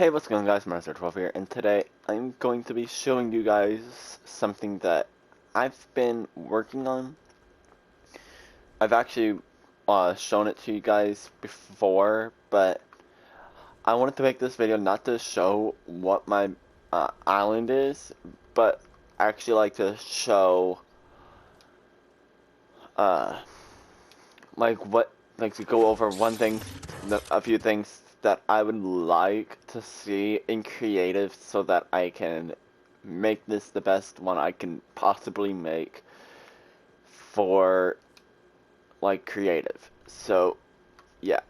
Hey, what's going on, guys? Master12 here, and today I'm going to be showing you guys something that I've been working on. I've actually shown it to you guys before, but I wanted to make this video not to show what my island is, but actually like to show like to go over a few things that I would like to see in creative so that I can make this the best one I can possibly make for like creative. So yeah.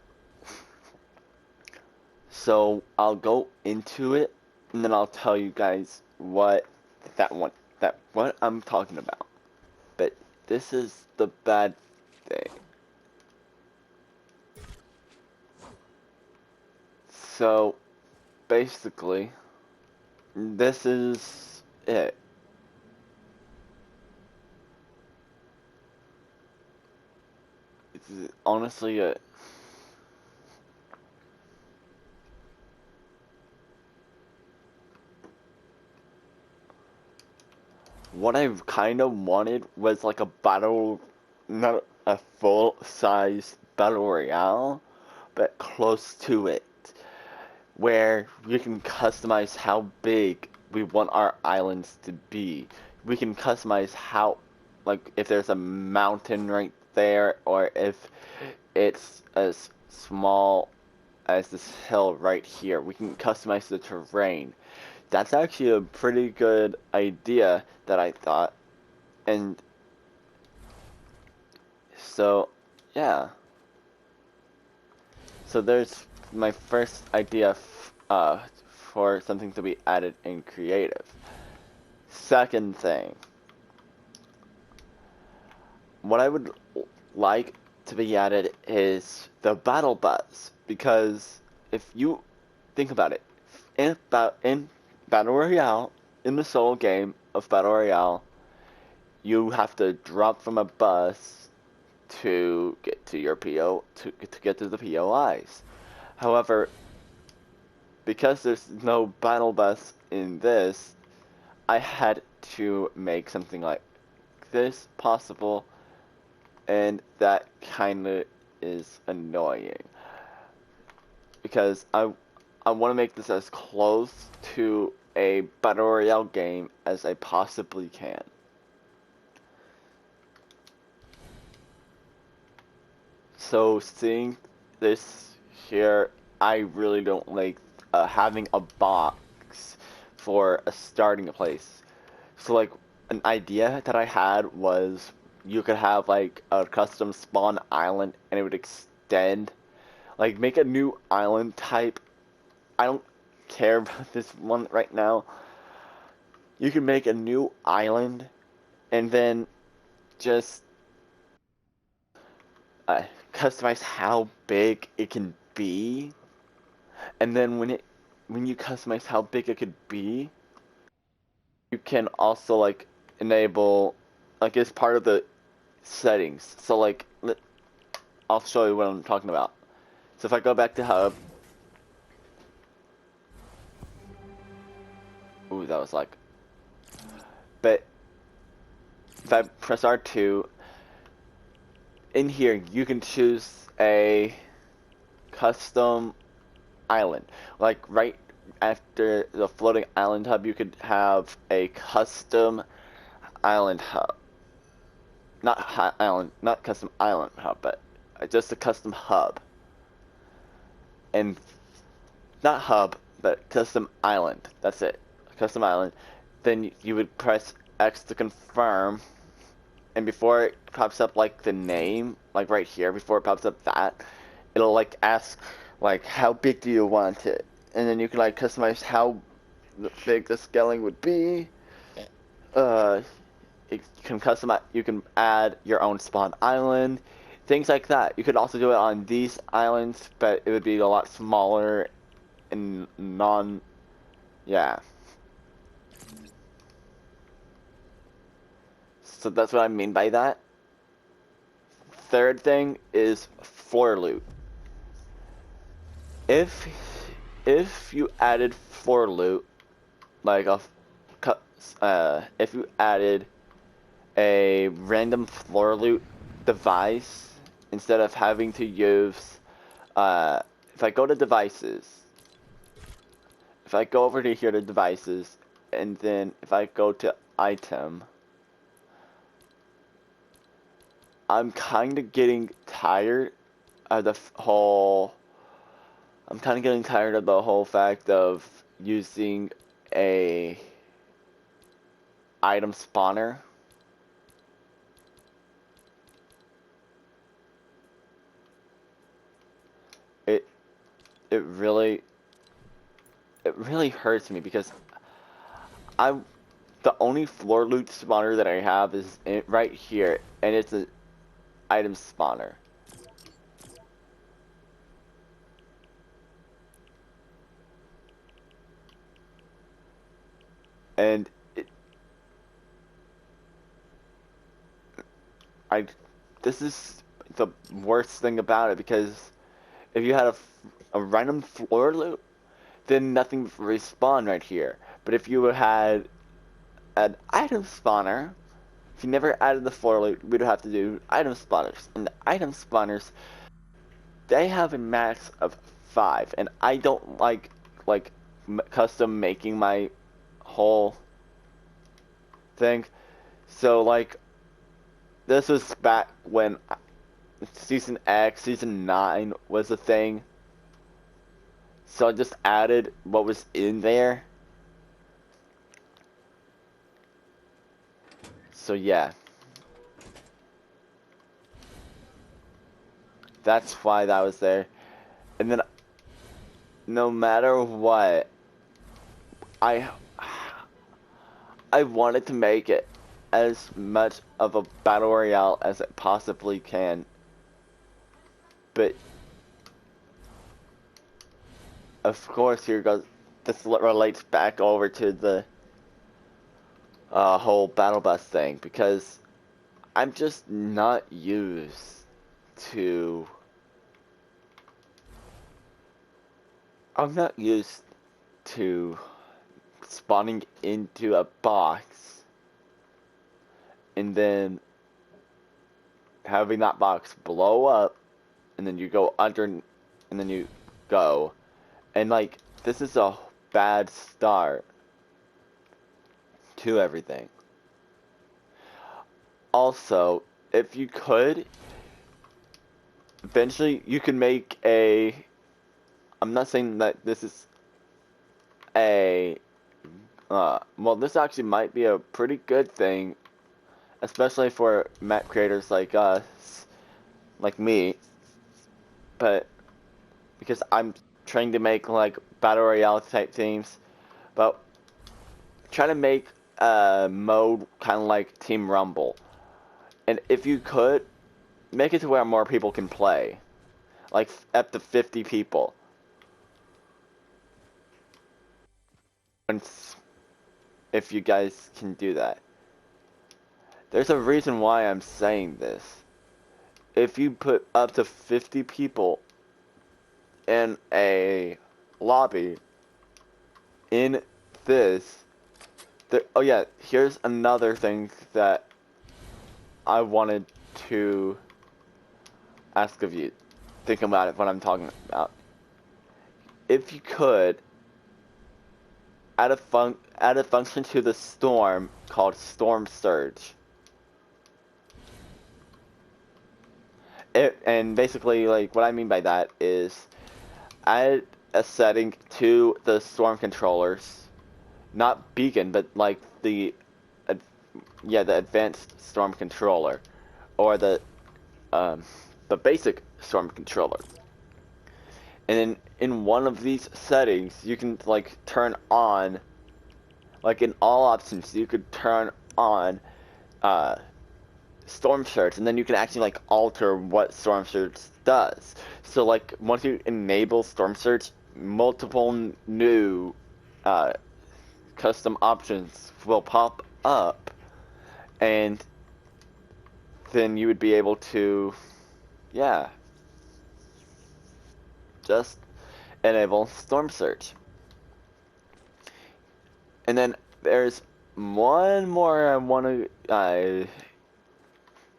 So I'll go into it and then I'll tell you guys what I'm talking about. But this is the bad thing. So basically, this is it. It's honestly it. What I kind of wanted was like not a full-size battle royale, but close to it, where we can customize how big we want our islands to be. We can customize how, like, if there's a mountain right there, or if it's as small as this hill right here. We can customize the terrain. That's actually a pretty good idea that I thought. And so, yeah. So there's my first idea for something to be added in creative. Second thing, what I would like to be added is the battle bus, because if you think about it, in Battle Royale, in the solo game of Battle Royale, you have to drop from a bus to get to your to get to the POIs. However, because there's no battle bus in this, I had to make something like this possible, and that kind of is annoying because I want to make this as close to a Battle Royale game as I possibly can. So seeing this here, I really don't like having a box for a starting place. So like an idea that I had was you could have like a custom spawn island and it would extend. Like make a new island type. I don't care about this one right now. You can make a new island and then just customize how big it can be, and then when you customize how big it could be, you can also like enable, like, it's part of the settings. So like I'll show you what I'm talking about. So if I go back to hub, ooh, that was like, but if I press R2, in here you can choose a custom island. Like right after the floating island hub, you could have a custom island hub. Not custom island hub, but just a custom hub. And not hub, but custom island. That's it. Custom island. Then you would press X to confirm, and before it pops up like the name, like right here, before it pops up that, it'll like ask like how big do you want it, and then you can like customize how big the scaling would be. You can add your own spawn island, things like that. You could also do it on these islands, but it would be a lot smaller and yeah. So that's what I mean by that. Third thing is floor loot. If if you added floor loot, like if you added a random floor loot device instead of having to use, if I go to devices, if I go over to here to devices, and then if I go to item, I'm kind of getting tired of the whole. I'm kind of getting tired of the whole fact of using a item spawner. It it really hurts me because the only floor loot spawner that I have is right here, and it's an item spawner. And this is the worst thing about it, because if you had a random floor loot, then nothing would respawn right here. But if you had an item spawner, if you never added the floor loot, we'd have to do item spawners. And the item spawners, they have a max of 5, and I don't like custom making my whole thing. So like, this was back when Season X, Season 9 was a thing. So I just added what was in there. So yeah. That's why that was there. And then, no matter what, I wanted to make it as much of a battle royale as it possibly can. But of course, here goes. This relates back over to the whole battle bus thing, because I'm just not used to. I'm not used to spawning into a box and then having that box blow up, and then you go under, and then you go. And like, this is a bad start to everything. Also, if you could, eventually you could make a, I'm not saying that this is a, well, this actually might be a pretty good thing, especially for map creators like us, like me, but because I'm trying to make like battle royale type teams, but try to make a mode kind of like Team Rumble, and if you could make it to where more people can play, like up to 50 people. If you guys can do that. There's a reason why I'm saying this. If you put up to 50 people in a lobby in this, oh yeah, here's another thing that I wanted to ask of you. Think about it, what I'm talking about. If you could add a function to the storm called Storm Surge. And basically, like, what I mean by that is add a setting to the storm controllers, not beacon, but like the advanced storm controller, or the basic storm controller. And then in one of these settings, you can like turn on, like in all options, you could turn on Storm Surge, and then you can actually like alter what Storm Surge does. So like once you enable Storm Surge, multiple new custom options will pop up, and then you would be able to, yeah, just enable storm surge. And then there's one more I want to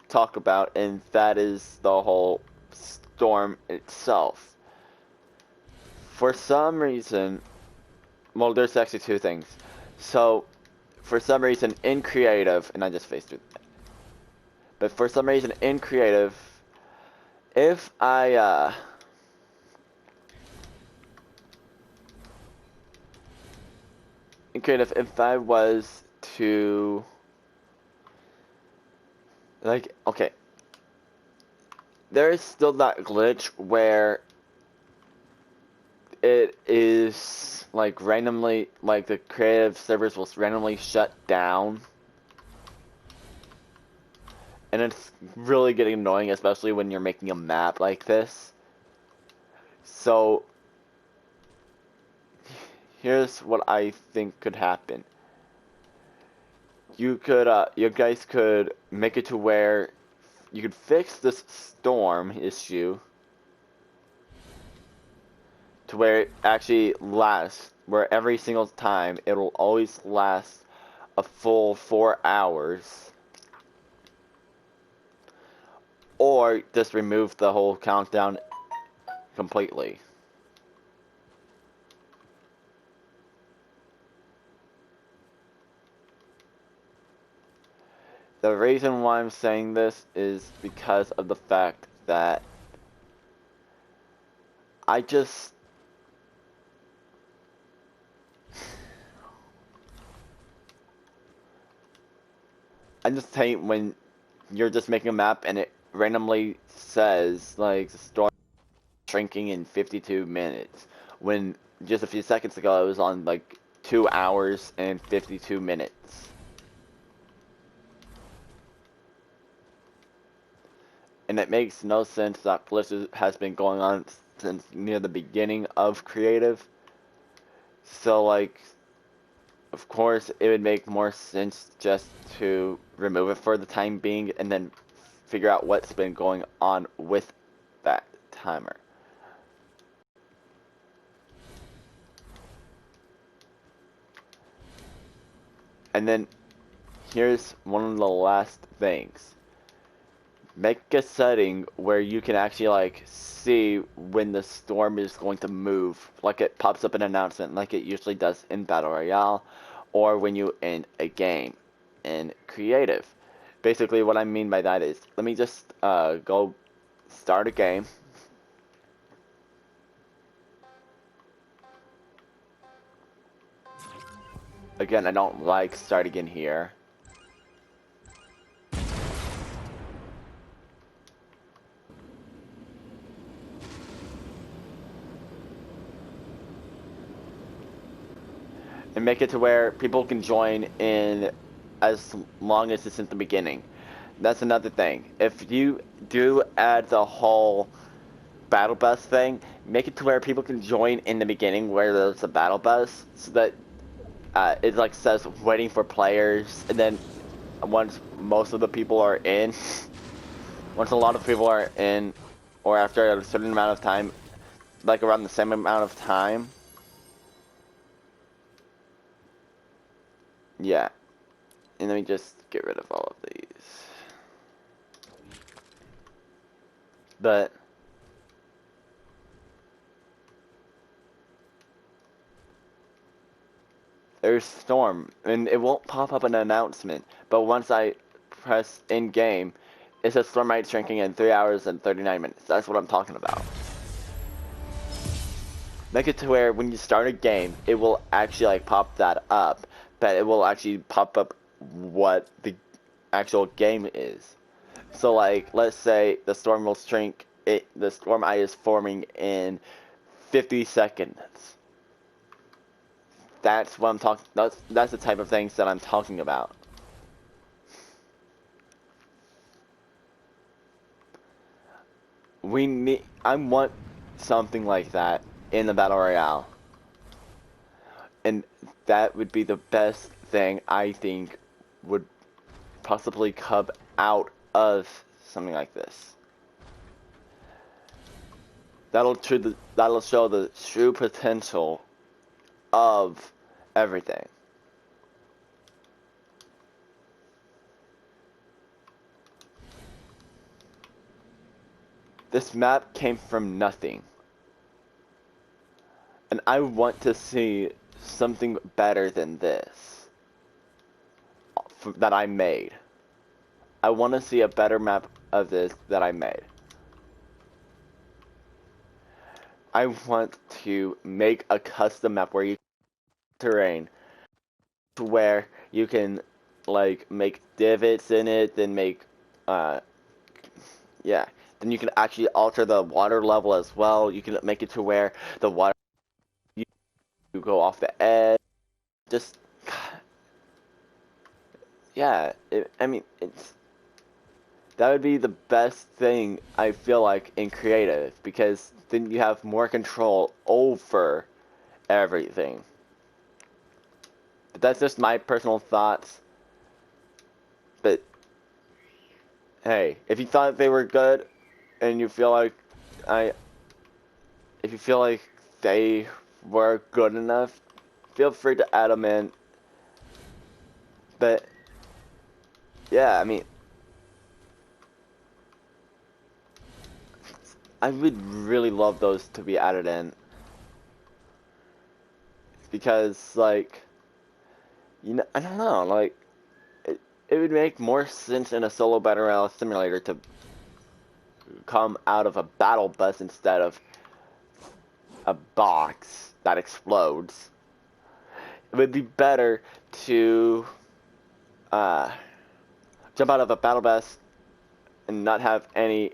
talk about, and that is the whole storm itself. For some reason, well, there's actually two things. So, for some reason in creative, and I just faced through that. But for some reason in creative, if I if I was to, like, okay, there is still that glitch where it is like randomly, like the creative servers will randomly shut down, and it's really getting annoying, especially when you're making a map like this. So here's what I think could happen. You guys could make it to where you could fix this storm issue to where it actually lasts, where every single time it'll always last a full 4 hours. Or just remove the whole countdown completely. The reason why I'm saying this is because of the fact that I just hate when you're just making a map and it randomly says like the storm shrinking in 52 minutes when just a few seconds ago it was on like 2 hours and 52 minutes. And it makes no sense. That glitch has been going on since near the beginning of creative. So like, of course it would make more sense just to remove it for the time being and then figure out what's been going on with that timer. And then here's one of the last things. Make a setting where you can actually like see when the storm is going to move, like it pops up an announcement like it usually does in Battle Royale or when you end a game in creative. Basically what I mean by that is, let me just go start a game. Again, I don't like starting in here. And make it to where people can join in as long as it's in the beginning. That's another thing. If you do add the whole battle bus thing, make it to where people can join in the beginning where there's a battle bus, so that it like says waiting for players, and then once most of the people are in, once a lot of people are in, or after a certain amount of time, like around the same amount of time. Yeah. And let me just get rid of all of these. But there's Storm, and it won't pop up an announcement, but once I press in game, it says Storm might shrinking in 3 hours and 39 minutes. That's what I'm talking about. Make it to where when you start a game, it will actually like pop that up, but it will actually pop up what the actual game is. So like, let's say the storm will shrink, the storm eye is forming in 50 seconds. That's what I'm talking. That's the type of things that I'm talking about. I want something like that in the Battle Royale. And that would be the best thing I think would possibly come out of something like this. that'll show the true potential of everything. This map came from nothing. And I want to see something better than this that I made. I want to see a better map of this that I made. I want to make a custom map where you terrain to where you can like make divots in it, then make yeah, then you can actually alter the water level as well. You can make it to where the water you go off the edge. Just yeah, I mean that would be the best thing I feel like in creative, because then you have more control over everything. But that's just my personal thoughts. But hey, if you thought they were good and you feel like if you feel like they were good enough, feel free to add them in. But yeah, I mean, I would really love those to be added in, because like, you know, I don't know, like it would make more sense in a solo battle royale simulator to come out of a battle bus instead of a box that explodes. It would be better to jump out of a battle bus and not have any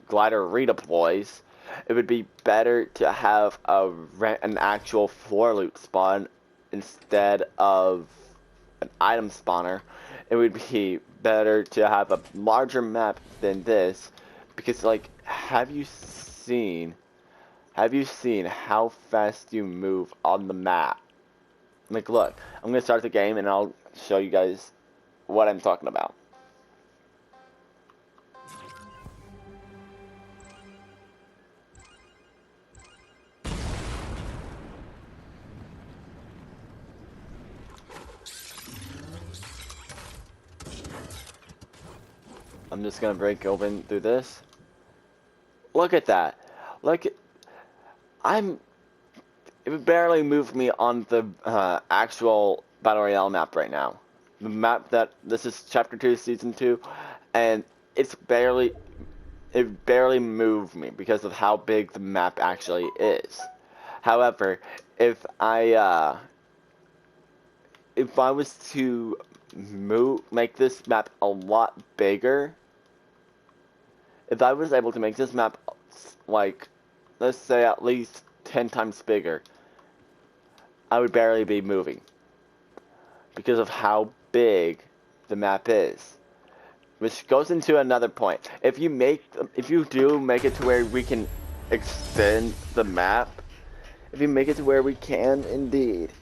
glider redeploys. It would be better to have an actual floor loot spawn instead of an item spawner. It would be better to have a larger map than this, because like, have you seen how fast you move on the map? Like, look, I'm gonna start the game and I'll show you guys what I'm talking about. I'm just gonna break open through this. Look at that. Look, it barely moved me on the actual Battle Royale map right now. The map this is Chapter 2, Season 2, and it barely moved me because of how big the map actually is. However, if I was to make this map a lot bigger, if I was able to make this map, like, let's say at least 10 times bigger, I would barely be moving because of how big the map is. Which goes into another point. If you do make it to where we can extend the map, if you make it to where we can indeed,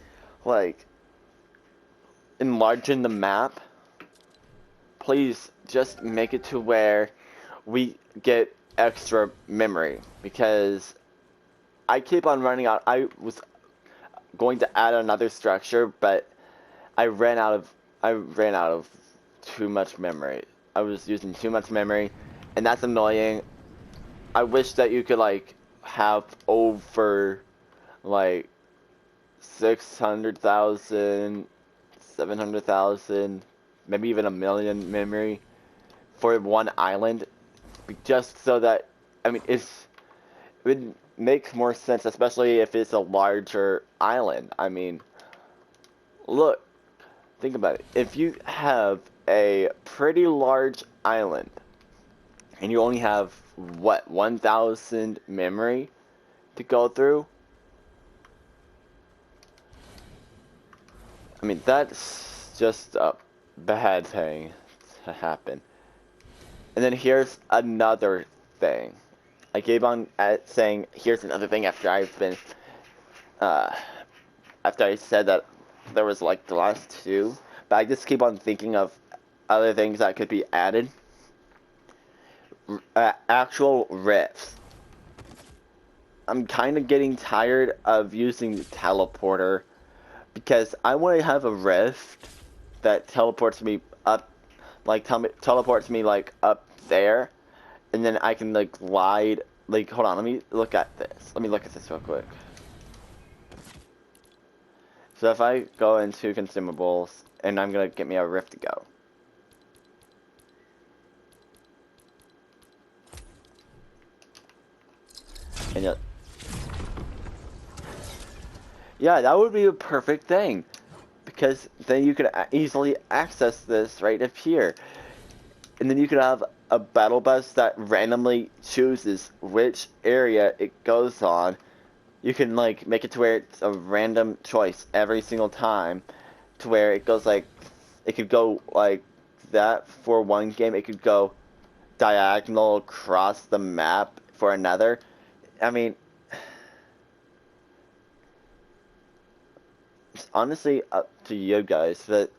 like, enlargen the map, please just make it to where we get extra memory, because I keep on running out. I was going to add another structure, but I ran out of too much memory. I was using too much memory, and that's annoying. I wish that you could like have over like 600,000, 700,000, maybe even 1,000,000 memory for one island, just so that, I mean, it would make more sense, especially if it's a larger island. I mean, look, think about it. If you have a pretty large island and you only have, what, 1,000 memory to go through, I mean, that's just a bad thing to happen. And then here's another thing. I gave on at saying here's another thing after I've been after I said that there was like the last two, but I just keep on thinking of other things that could be added. Actual rifts. I'm kind of getting tired of using the teleporter because I want to have a rift that teleports me up, like teleports me like up there, and then I can like glide. Like, hold on, let me look at this. Let me look at this real quick. So if I go into consumables, and I'm gonna get me a rift to go. And yeah, that would be a perfect thing. Because then you could easily access this right up here. And then you could have a battle bus that randomly chooses which area it goes on. You can like make it to where it's a random choice every single time, to where it goes like, it could go like that for one game, it could go diagonal across the map for another. I mean, it's honestly up to you guys, but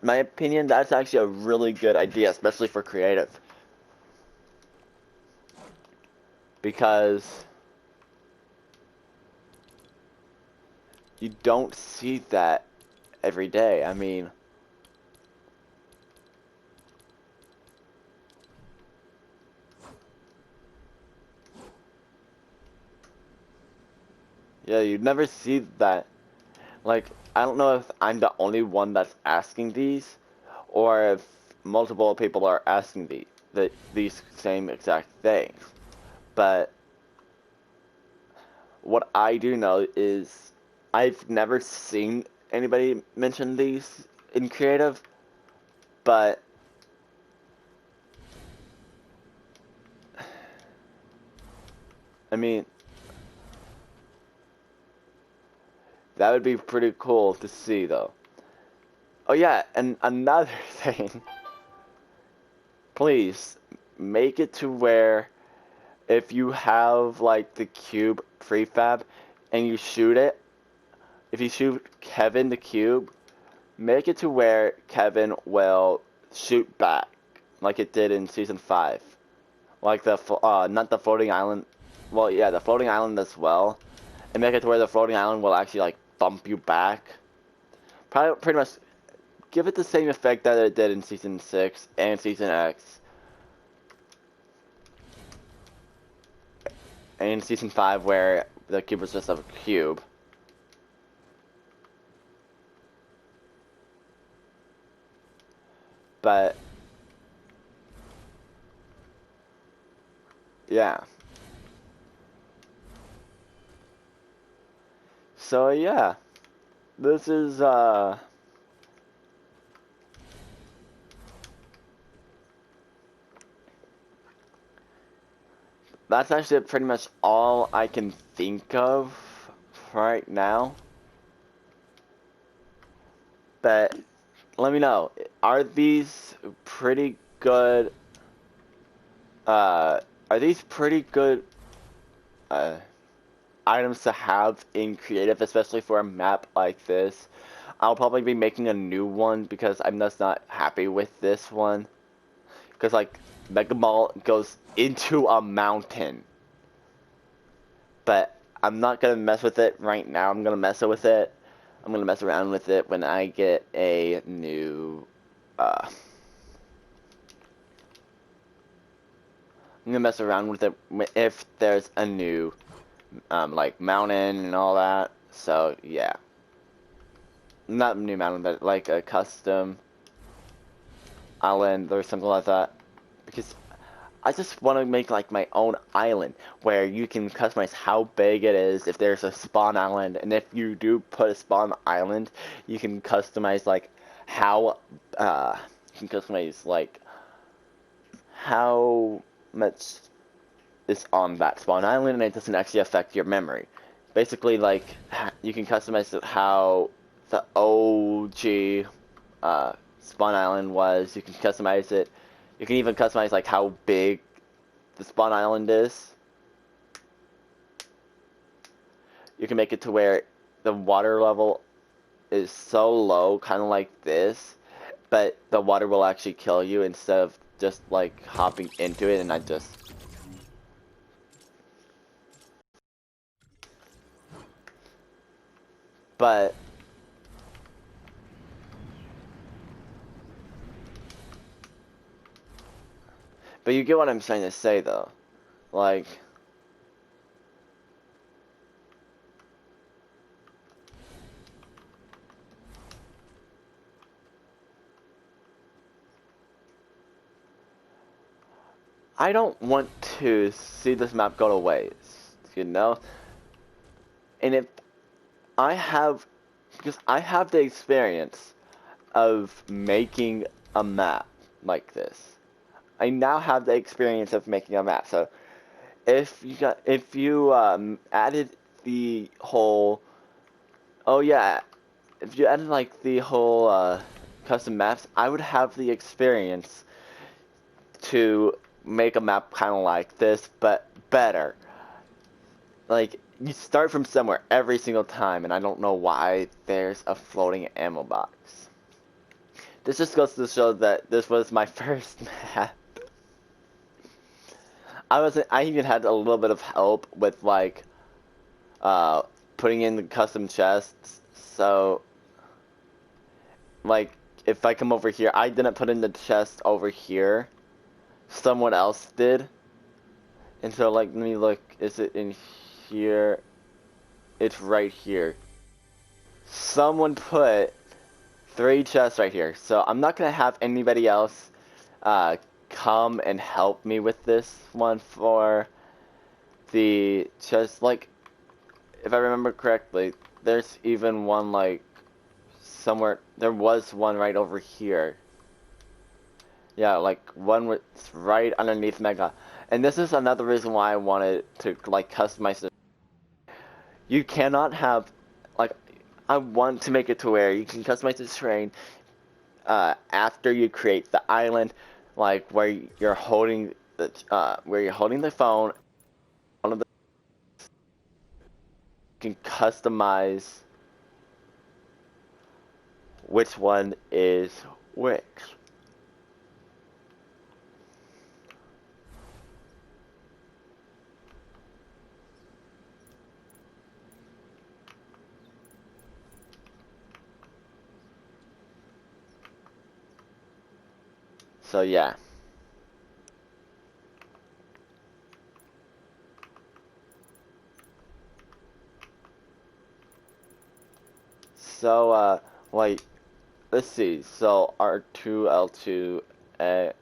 my opinion, that's actually a really good idea, especially for creative. Because you don't see that every day. I mean, yeah, you never see that. Like, I don't know if I'm the only one that's asking these, or if multiple people are asking these same exact things. But what I do know is I've never seen anybody mention these in creative, but I mean, that would be pretty cool to see, though. Oh yeah, and another thing, please make it to where if you have like the cube prefab and you shoot it, if you shoot Kevin the cube, make it to where Kevin will shoot back like it did in season 5. Like the not the floating island, well yeah, the floating island as well. And make it to where the floating island will actually like bump you back. Probably pretty much give it the same effect that it did in season 6 and season X. And in season 5 where the cube was just a cube. But yeah. So yeah. This is that's actually pretty much all I can think of right now. But let me know, are these pretty good are these pretty good items to have in creative, especially for a map like this? I'll probably be making a new one because I'm just not happy with this one. Because like Mega Mall goes into a mountain. But I'm not gonna mess with it right now. I'm gonna mess with it. I'm gonna mess around with it when I get a new I'm gonna mess around with it if there's a new like mountain and all that. So yeah, not a new mountain, but like a custom island or something like that. Because I just want to make like my own island where you can customize how big it is if there's a spawn island, and if you do put a spawn island, you can customize like how you can customize like how much is on that spawn island, and it doesn't actually affect your memory. Basically, like you can customize how the OG spawn island was. You can customize it. You can even customize like how big the spawn island is. You can make it to where the water level is so low, kind of like this, but the water will actually kill you instead of just like hopping into it. And I just But you get what I'm trying to say, though. Like, I don't want to see this map go to waste, you know? And if I have, because I have the experience of making a map like this. I now have the experience of making a map. So if you added the whole, oh yeah, if you added like the whole custom maps, I would have the experience to make a map kind of like this, but better. Like, you start from somewhere every single time, and I don't know why there's a floating ammo box. This just goes to show that this was my first map. I even had a little bit of help with, like, putting in the custom chests. So, like, if I come over here, I didn't put in the chest over here. Someone else did. And so, like, let me look. Is it in here? It's right here. Someone put 3 chests right here. So I'm not gonna have anybody else come and help me with this one for the chest. Like, if I remember correctly, there's even one like somewhere. There was one right over here. Yeah, like one was right underneath Mega. And this is another reason why I wanted to like customize it. You cannot have, like, I want to make it to where you can customize the terrain after you create the island, like where you're holding the phone. One of the you can customize which one is which. So yeah. So like, let's see. So R2L2X.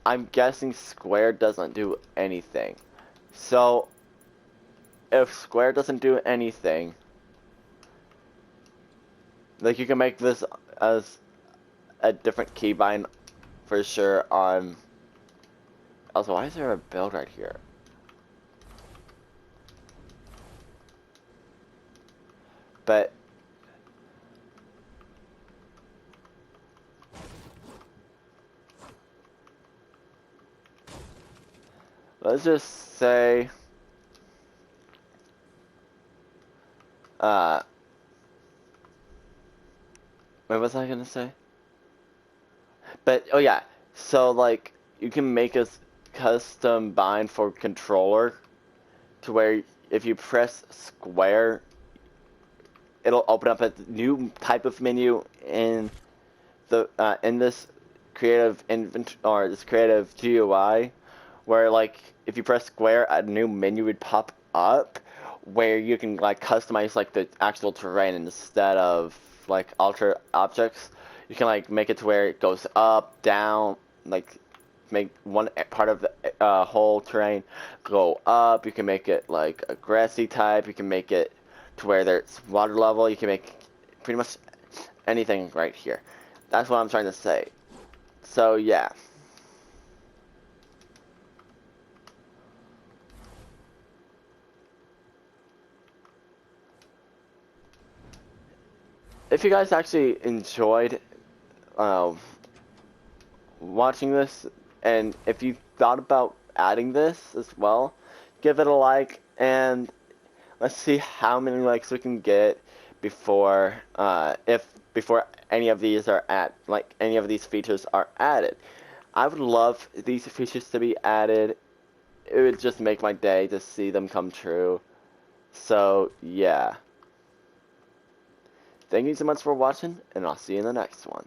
I'm guessing square doesn't do anything. So if square doesn't do anything, like, you can make this as a different keybind for sure on. Also, why is there a build right here? But let's just say what was I gonna say? But oh yeah, so like, you can make a custom bind for controller to where if you press square, it'll open up a new type of menu in the in this creative or this creative GUI, where like if you press square, a new menu would pop up where you can like customize like the actual terrain instead of like alter objects. You can like make it to where it goes up, down, like make one part of the whole terrain go up. You can make it like a grassy type. You can make it to where there's water level. You can make pretty much anything right here. That's what I'm trying to say. So yeah. If you guys actually enjoyed watching this, and if you thought about adding this as well, give it a like, and let's see how many likes we can get before before any of these are any of these features are added. I would love these features to be added. It would just make my day to see them come true. So, yeah. Thank you so much for watching, and I'll see you in the next one.